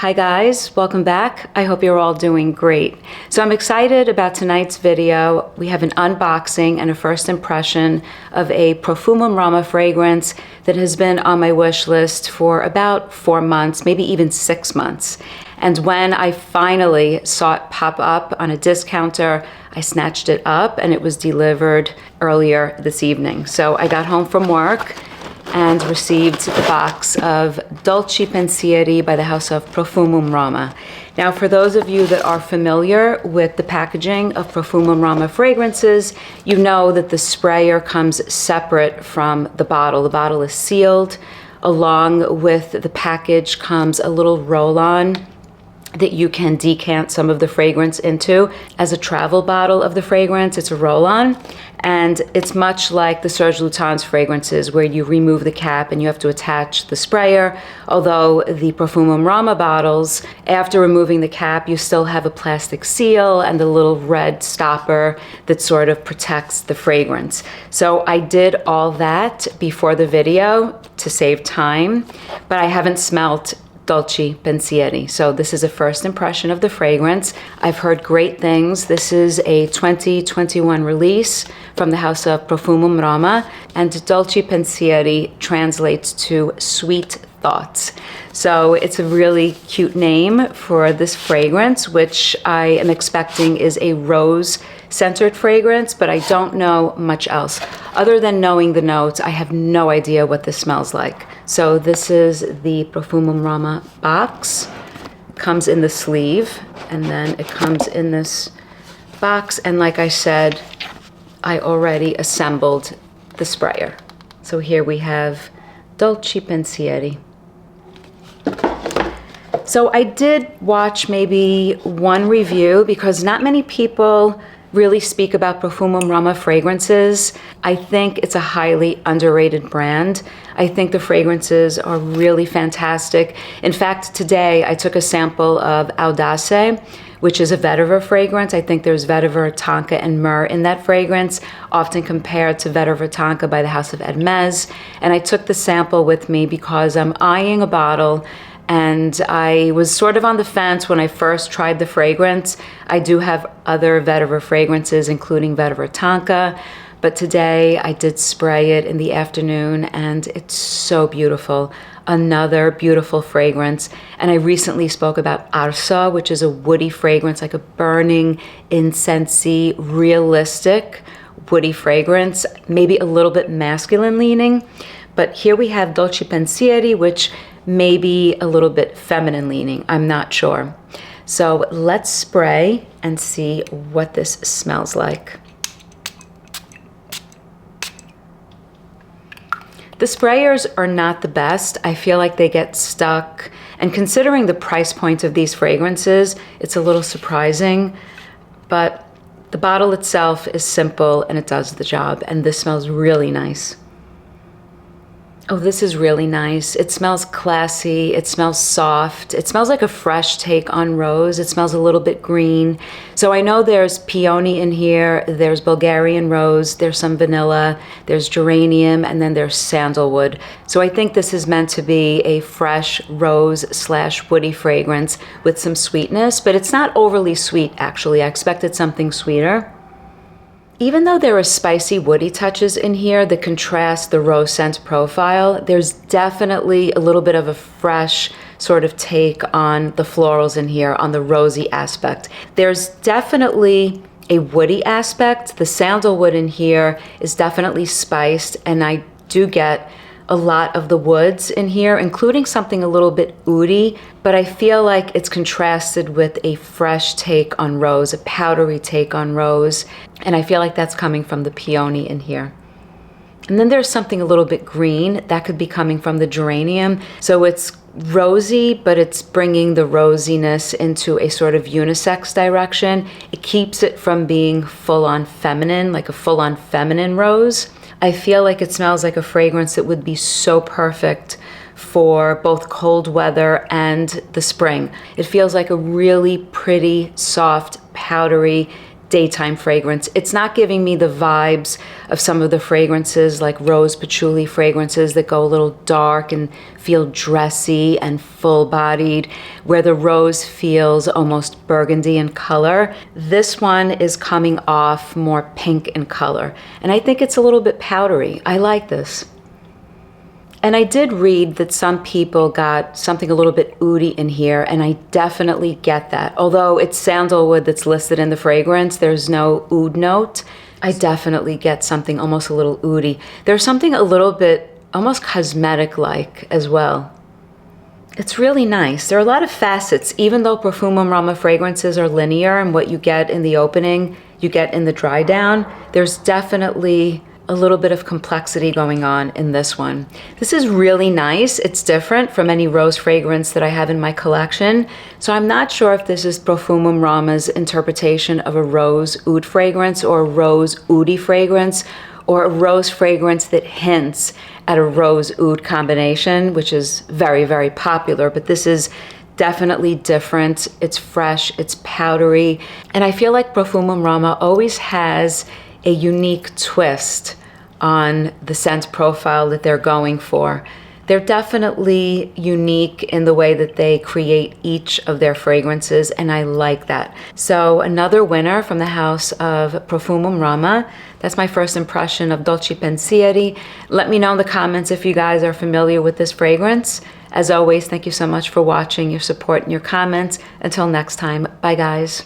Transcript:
Hi guys, welcome back. I hope you're all doing great. So I'm excited about tonight's video. We have an unboxing and a first impression of a Profumum Roma fragrance that has been on my wish list for about 4 months, maybe even 6 months. And when I finally saw it pop up on a discounter, I snatched it up and it was delivered earlier this evening. So I got home from work and received the box of Dolci Pensieri by the house of Profumum Roma. Now, for those of you that are familiar with the packaging of Profumum Roma fragrances, you know that the sprayer comes separate from the bottle. The bottle is sealed. Along with the package comes a little roll-on that you can decant some of the fragrance into. As a travel bottle of the fragrance, it's a roll-on, and it's much like the Serge Lutens fragrances where you remove the cap and you have to attach the sprayer, although the Profumum Roma bottles, after removing the cap, you still have a plastic seal and the little red stopper that sort of protects the fragrance. So I did all that before the video to save time, but I haven't smelt Dolci Pensieri. So this is a first impression of the fragrance. I've heard great things. This is a 2021 release from the house of Profumum Roma, and Dolci Pensieri translates to sweet thoughts. So it's a really cute name for this fragrance, which I am expecting is a rose-centered fragrance, but I don't know much else. Other than knowing the notes, I have no idea what this smells like. So this is the Profumum Roma box. It comes in the sleeve, and then it comes in this box. And like I said, I already assembled the sprayer. So here we have Dolci Pensieri. So I did watch maybe one review because not many people really speak about Profumum Roma fragrances. I think it's a highly underrated brand. I think the fragrances are really fantastic. In fact, today I took a sample of Audace, which is a vetiver fragrance. I think there's vetiver, tonka, and myrrh in that fragrance, often compared to vetiver tonka by the house of Hermes. And I took the sample with me because I'm eyeing a bottle, and I was sort of on the fence when I first tried the fragrance. I do have other vetiver fragrances, including vetiver tonka, but today I did spray it in the afternoon, and it's so beautiful. Another beautiful fragrance. And I recently spoke about Arsa, which is a woody fragrance, like a burning, incensey, realistic woody fragrance, maybe a little bit masculine leaning. But here we have Dolci Pensieri, which may be a little bit feminine leaning. I'm not sure. So let's spray and see what this smells like. The sprayers are not the best. I feel like they get stuck. And considering the price point of these fragrances, it's a little surprising. But the bottle itself is simple and it does the job. And this smells really nice. Oh, this is really nice. It smells classy. It smells soft. It smells like a fresh take on rose. It smells a little bit green. So I know there's peony in here. There's Bulgarian rose. There's some vanilla. There's geranium. And then there's sandalwood. So I think this is meant to be a fresh rose/woody fragrance with some sweetness. But it's not overly sweet, actually. I expected something sweeter. Even though there are spicy woody touches in here that contrast the rose scent profile, there's definitely a little bit of a fresh sort of take on the florals in here, on the rosy aspect. There's definitely a woody aspect. The sandalwood in here is definitely spiced, and I do get a lot of the woods in here, including something a little bit oody, but I feel like it's contrasted with a fresh take on rose, a powdery take on rose, and I feel like that's coming from the peony in here. And then there's something a little bit green that could be coming from the geranium. So it's rosy, but it's bringing the rosiness into a sort of unisex direction. It keeps it from being full-on feminine, like a full-on feminine rose. I feel like it smells like a fragrance that would be so perfect for both cold weather and the spring. It feels like a really pretty, soft, powdery, daytime fragrance. It's not giving me the vibes of some of the fragrances like rose patchouli fragrances that go a little dark and feel dressy and full-bodied, where the rose feels almost burgundy in color. This one is coming off more pink in color, and I think it's a little bit powdery. I like this. And I did read that some people got something a little bit oudy in here, and I definitely get that. Although it's sandalwood that's listed in the fragrance, there's no oud note. I definitely get something almost a little oudy. There's something a little bit almost cosmetic-like as well. It's really nice. There are a lot of facets. Even though Profumum Roma fragrances are linear and what you get in the opening, you get in the dry down, there's definitely a little bit of complexity going on in this one. This is really nice. It's different from any rose fragrance that I have in my collection. So I'm not sure if this is Profumum Roma's interpretation of a rose oud fragrance or a rose oudy fragrance, or a rose fragrance that hints at a rose oud combination, which is very, very popular. But this is definitely different. It's fresh, it's powdery. And I feel like Profumum Roma always has a unique twist on the scent profile that they're going for. They're definitely unique in the way that they create each of their fragrances, and I like that. So another winner from the house of Profumum Roma. That's my first impression of Dolci Pensieri. Let me know in the comments if you guys are familiar with this fragrance. As always, thank you so much for watching, your support, and your comments. Until next time, bye guys.